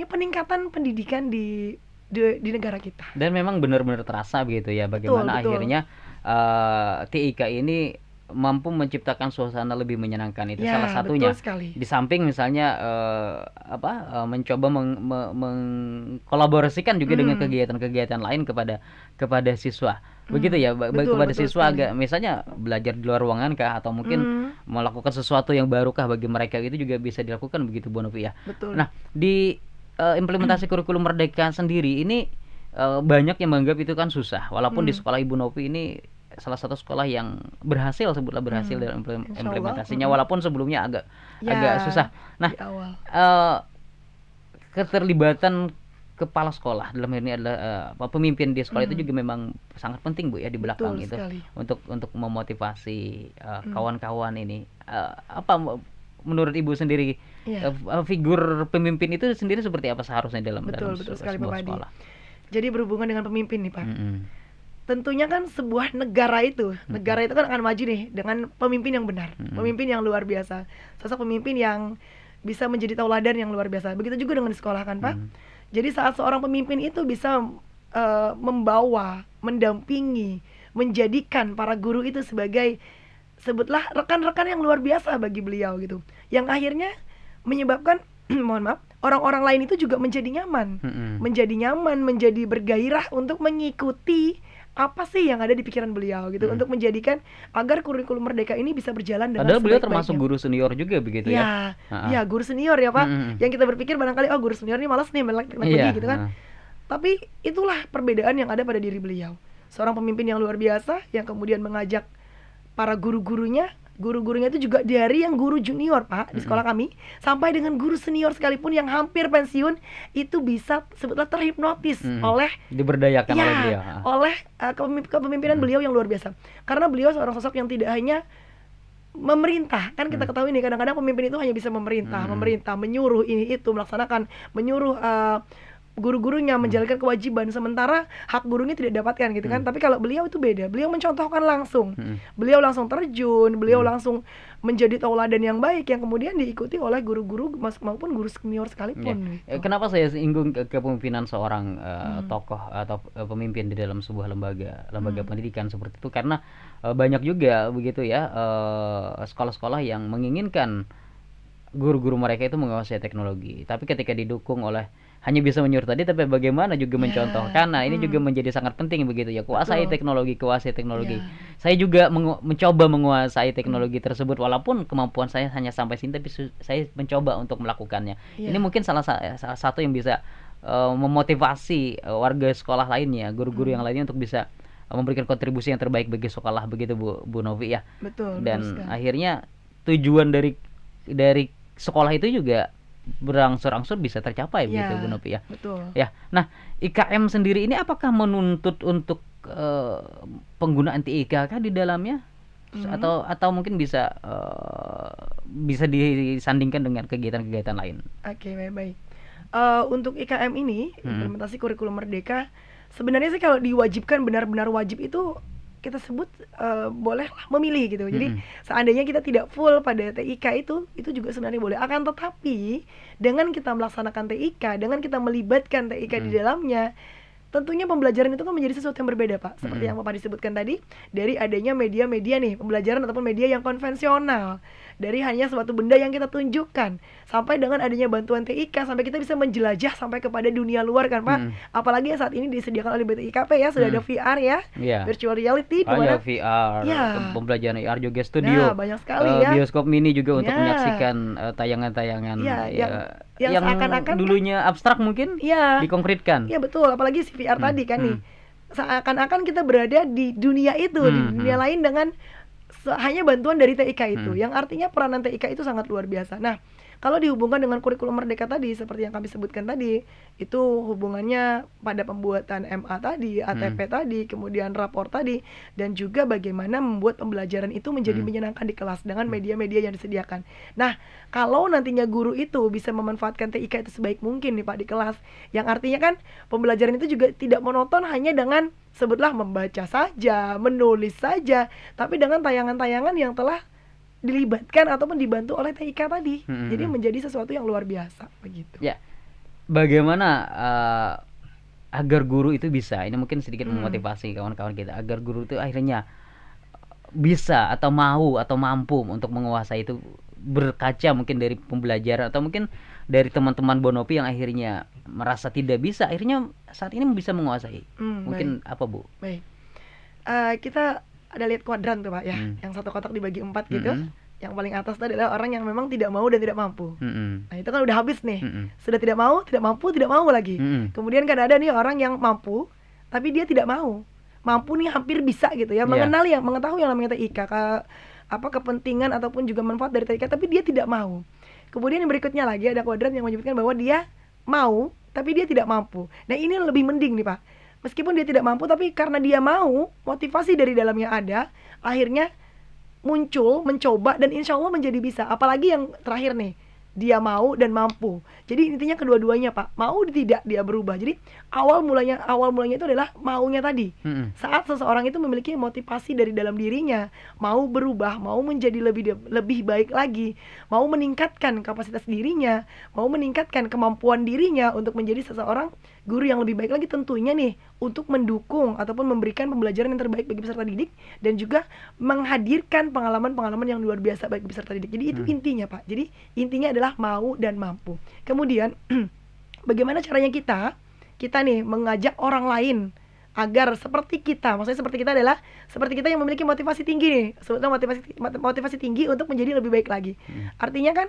peningkatan pendidikan di negara kita. Dan memang benar-benar terasa begitu ya, bagaimana akhirnya TIK ini mampu menciptakan suasana lebih menyenangkan. Itu salah satunya. Di samping misalnya mencoba mengkolaborasikan juga dengan kegiatan-kegiatan lain kepada siswa. Begitu ya, kepada siswa agak misalnya belajar di luar ruangan kah, atau mungkin melakukan sesuatu yang baru kah bagi mereka, itu juga bisa dilakukan begitu Bu Novi ya. Nah, di implementasi kurikulum Merdeka sendiri ini banyak yang menganggap itu kan susah, walaupun di sekolah Ibu Novi ini salah satu sekolah yang berhasil dalam implementasinya, walaupun sebelumnya agak susah. Nah, keterlibatan kepala sekolah dalam hal ini adalah pemimpin di sekolah itu juga memang sangat penting Bu ya di belakang Betul itu sekali. untuk memotivasi kawan-kawan ini. Apa menurut Ibu sendiri Iya, figur pemimpin itu sendiri seperti apa seharusnya dalam betul sekali Pak sebuah Padi. sekolah? Jadi berhubungan dengan pemimpin nih Pak. Mm-mm. Tentunya kan sebuah negara itu kan akan maju nih dengan pemimpin yang benar, pemimpin yang luar biasa, sosok pemimpin yang bisa menjadi tauladan yang luar biasa. Begitu juga dengan di sekolah kan Pak. Jadi saat seorang pemimpin itu bisa membawa, mendampingi, menjadikan para guru itu sebagai sebutlah rekan-rekan yang luar biasa bagi beliau gitu, yang akhirnya menyebabkan mohon maaf, orang-orang lain itu juga menjadi nyaman, menjadi bergairah untuk mengikuti apa sih yang ada di pikiran beliau gitu, untuk menjadikan agar kurikulum Merdeka ini bisa berjalan dengan Padahal beliau sebaik-baiknya. termasuk guru senior juga begitu ya? Ya, guru senior ya Pak. Yang kita berpikir barangkali guru senior ini malas nih melek Iya, gitu kan. Tapi itulah perbedaan yang ada pada diri beliau. Seorang pemimpin yang luar biasa yang kemudian mengajak para guru-gurunya itu juga dari yang guru junior Pak di sekolah kami sampai dengan guru senior sekalipun yang hampir pensiun itu bisa sebetulnya terhipnotis oleh diberdayakan oleh beliau. Oleh kepemimpinan beliau yang luar biasa. Karena beliau seorang sosok yang tidak hanya memerintah, kan kita ketahui nih kadang-kadang pemimpin itu hanya bisa memerintah, menyuruh ini itu, menyuruh guru-gurunya menjalankan kewajiban, sementara hak gurunya tidak dapatkan gitu kan. Tapi kalau beliau itu beda, beliau mencontohkan langsung, beliau langsung terjun, beliau langsung menjadi tauladan yang baik yang kemudian diikuti oleh guru-guru maupun guru senior sekalipun. Gitu. Kenapa saya singgung kepemimpinan seorang tokoh atau pemimpin di dalam sebuah lembaga pendidikan seperti itu, karena banyak juga begitu ya sekolah-sekolah yang menginginkan guru-guru mereka itu menguasai teknologi, tapi ketika didukung oleh hanya bisa menyuruh tadi, tapi bagaimana juga mencontohkan. Nah, ini juga menjadi sangat penting begitu ya. Kuasai teknologi. Saya juga mencoba menguasai teknologi tersebut walaupun kemampuan saya hanya sampai sini, tapi saya mencoba untuk melakukannya. Ini mungkin salah satu yang bisa memotivasi warga sekolah lainnya, guru-guru yang lainnya untuk bisa memberikan kontribusi yang terbaik bagi sekolah begitu Bu Novi ya. Betul. Dan akhirnya tujuan dari sekolah itu juga berangsur-angsur bisa tercapai begitu Bu Novi ya. Betul. Ya. Nah, IKM sendiri ini apakah menuntut untuk penggunaan TIK kah di dalamnya? Atau mungkin bisa disandingkan dengan kegiatan-kegiatan lain? Oke, baik. Untuk IKM ini, implementasi kurikulum Merdeka, sebenarnya sih kalau diwajibkan benar-benar wajib itu kita sebut bolehlah memilih gitu. Jadi seandainya kita tidak full pada TIK itu juga sebenarnya boleh. Akan tetapi dengan kita melaksanakan TIK, dengan kita melibatkan TIK di dalamnya, tentunya pembelajaran itu kan menjadi sesuatu yang berbeda Pak. Seperti yang Bapak disebutkan tadi, dari adanya media-media nih, pembelajaran ataupun media yang konvensional, dari hanya suatu benda yang kita tunjukkan, sampai dengan adanya bantuan TIK, sampai kita bisa menjelajah sampai kepada dunia luar kan Pak. Apalagi saat ini disediakan oleh BTIKP ya, sudah ada VR ya, virtual reality, VR, pembelajaran AR juga studio. Nah, banyak sekali ya. Bioskop mini juga untuk menyaksikan tayangan-tayangan yang seakan-akan dulunya abstrak mungkin dikonkretkan. Iya betul, apalagi si VR tadi kan nih. Seakan-akan kita berada di dunia itu, di dunia lain dengan hanya bantuan dari TIK itu, yang artinya peranan TIK itu sangat luar biasa. Nah, kalau dihubungkan dengan kurikulum Merdeka tadi, seperti yang kami sebutkan tadi, itu hubungannya pada pembuatan MA tadi, ATP tadi, kemudian rapor tadi, dan juga bagaimana membuat pembelajaran itu menjadi menyenangkan di kelas dengan media-media yang disediakan. Nah, kalau nantinya guru itu bisa memanfaatkan TIK itu sebaik mungkin nih Pak di kelas, yang artinya kan pembelajaran itu juga tidak monoton hanya dengan sebutlah membaca saja, menulis saja, tapi dengan tayangan-tayangan yang telah dilibatkan ataupun dibantu oleh TIK tadi. Jadi menjadi sesuatu yang luar biasa begitu. Ya. Bagaimana agar guru itu bisa, ini mungkin sedikit memotivasi kawan-kawan kita, agar guru itu akhirnya bisa atau mau atau mampu untuk menguasai itu, berkaca mungkin dari pembelajaran atau mungkin dari teman-teman Bonopi yang akhirnya merasa tidak bisa, akhirnya saat ini bisa menguasai. Mungkin apa Bu? Baik. Kita ada lihat kuadran tuh Pak ya, yang satu kotak dibagi 4 gitu. Yang paling atas itu adalah orang yang memang tidak mau dan tidak mampu. Nah itu kan udah habis nih. Sudah tidak mau, tidak mampu, tidak mau lagi. Kemudian kan ada nih orang yang mampu, tapi dia tidak mau. Mampu nih hampir bisa gitu ya, mengetahui yang namanya TIK, kepentingan ataupun juga manfaat dari TIK, tapi dia tidak mau. Kemudian yang berikutnya lagi ada kuadran yang menyebutkan bahwa dia mau tapi dia tidak mampu. Nah, ini lebih mending nih Pak. Meskipun dia tidak mampu, tapi karena dia mau, motivasi dari dalamnya ada, akhirnya muncul, mencoba, dan insya Allah menjadi bisa. Apalagi yang terakhir nih, dia mau dan mampu. Jadi intinya kedua-duanya Pak, mau tidak dia berubah. Jadi awal mulanya itu adalah maunya tadi. Saat seseorang itu memiliki motivasi dari dalam dirinya, mau berubah, mau menjadi lebih baik lagi, mau meningkatkan kapasitas dirinya, mau meningkatkan kemampuan dirinya untuk menjadi seseorang guru yang lebih baik lagi, tentunya nih untuk mendukung ataupun memberikan pembelajaran yang terbaik bagi peserta didik, dan juga menghadirkan pengalaman-pengalaman yang luar biasa bagi peserta didik. Jadi itu intinya Pak. Jadi intinya adalah mau dan mampu. Kemudian bagaimana caranya kita nih mengajak orang lain agar seperti kita, maksudnya seperti kita adalah seperti kita yang memiliki motivasi tinggi nih, sebetulnya motivasi tinggi untuk menjadi lebih baik lagi. Artinya kan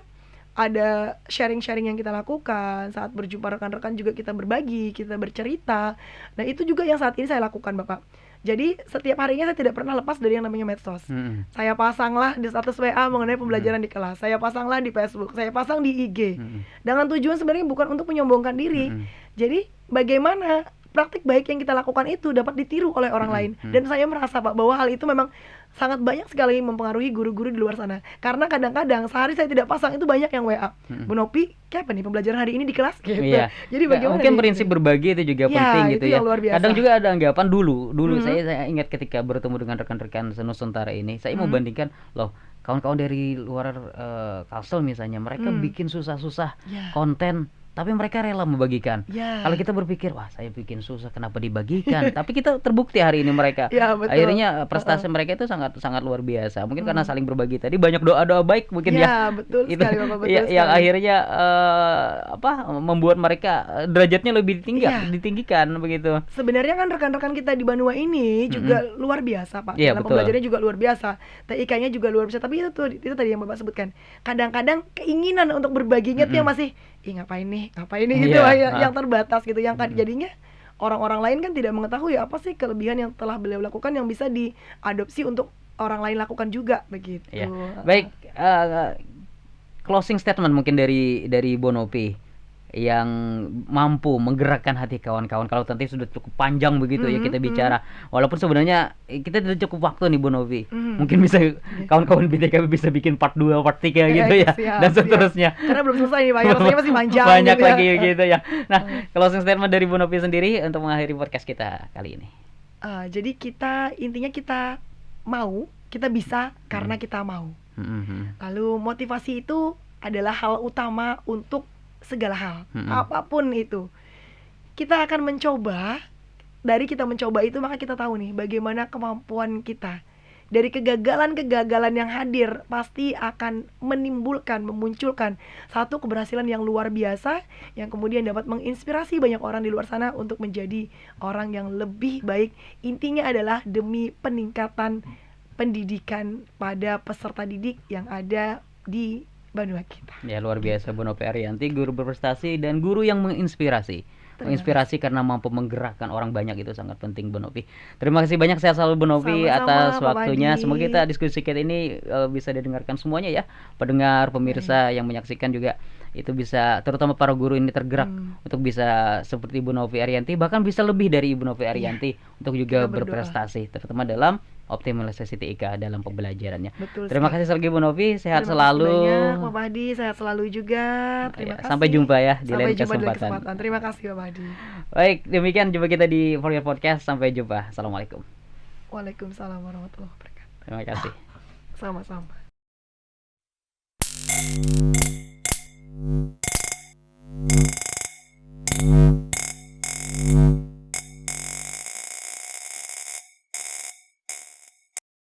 ada sharing-sharing yang kita lakukan, saat berjumpa rekan-rekan juga kita berbagi, kita bercerita. Nah itu juga yang saat ini saya lakukan Bapak. Jadi setiap harinya saya tidak pernah lepas dari yang namanya medsos. Saya pasanglah di status WA mengenai pembelajaran di kelas, saya pasanglah di Facebook, saya pasang di IG, dengan tujuan sebenarnya bukan untuk menyombongkan diri. Jadi bagaimana praktik baik yang kita lakukan itu dapat ditiru oleh orang lain. Dan saya merasa Pak bahwa hal itu memang sangat banyak sekali mempengaruhi guru-guru di luar sana. Karena kadang-kadang sehari saya tidak pasang itu banyak yang WA, Bu Nopi, kayak apa nih pembelajaran hari ini di kelas gitu. Iya. Jadi bagaimana mungkin prinsip berbagi itu juga penting gitu itu ya. yang luar biasa. Kadang juga ada anggapan dulu saya ingat ketika bertemu dengan rekan-rekan senusantara ini, saya mau bandingkan, loh kawan-kawan dari luar Kalsel misalnya, mereka bikin susah-susah konten, tapi mereka rela membagikan. Kalau kita berpikir, wah saya bikin susah, kenapa dibagikan? Tapi kita terbukti hari ini mereka, akhirnya prestasi mereka itu sangat luar biasa. Mungkin karena saling berbagi tadi, banyak doa-doa baik mungkin betul itu sekali, Bapak, betul yang sekali. akhirnya membuat mereka derajatnya lebih ditinggikan begitu. Sebenarnya kan rekan-rekan kita di Banua ini juga luar biasa Pak. Dalam pembelajarannya juga luar biasa, TIK-nya juga luar biasa. Tapi itu tadi yang Bapak sebutkan, kadang-kadang keinginan untuk berbaginya tuh yang masih ngapain nih gitu yang terbatas gitu, yang jadinya orang-orang lain kan tidak mengetahui apa sih kelebihan yang telah beliau lakukan yang bisa diadopsi untuk orang lain lakukan juga begitu. Baik, closing statement mungkin dari Bu Nopi yang mampu menggerakkan hati kawan-kawan. Kalau nanti sudah cukup panjang begitu ya kita bicara, walaupun sebenarnya kita tidak cukup waktu nih Bu Novi, mungkin bisa kawan-kawan BTKB bisa bikin part 2, part 3 gitu ya, dan seterusnya, karena belum selesai nih Pak, rasanya masih panjang banyak gitu lagi gitu ya. Nah, closing statement dari Bu Novi sendiri untuk mengakhiri podcast kita kali ini. Jadi intinya kita mau, kita bisa karena kita mau. Lalu motivasi itu adalah hal utama untuk segala hal, apapun itu. Kita akan mencoba, dari kita mencoba itu maka kita tahu nih bagaimana kemampuan kita. Dari kegagalan-kegagalan yang hadir pasti akan memunculkan satu keberhasilan yang luar biasa, yang kemudian dapat menginspirasi banyak orang di luar sana untuk menjadi orang yang lebih baik. Intinya adalah demi peningkatan pendidikan pada peserta didik yang ada di Banua kita. Ya, luar biasa Bu Novi Ariyanti, guru berprestasi dan guru yang menginspirasi. Menginspirasi karena mampu menggerakkan orang banyak, itu sangat penting Bu Novi. Terima kasih banyak, sehat selalu Bu Novi atas waktunya. Semoga kita diskusi kita ini bisa didengarkan semuanya ya, pendengar, pemirsa yang menyaksikan juga itu bisa, terutama para guru ini tergerak untuk bisa seperti Bu Novi Ariyanti, bahkan bisa lebih dari Ibu Novi Ariyanti untuk juga berprestasi, terutama dalam optimalisasi TIK dalam pembelajarannya. Terima kasih sekali Bu Novi, sehat selalu. Terima kasih banyak Pak Hadi, sehat selalu juga. Terima kasih. Sampai jumpa ya di lain kesempatan. Terima kasih Pak Hadi. Baik, demikian jumpa kita di For Your Podcast. Sampai jumpa. Assalamualaikum. Waalaikumsalam warahmatullahi wabarakatuh. Terima kasih. Sama-sama.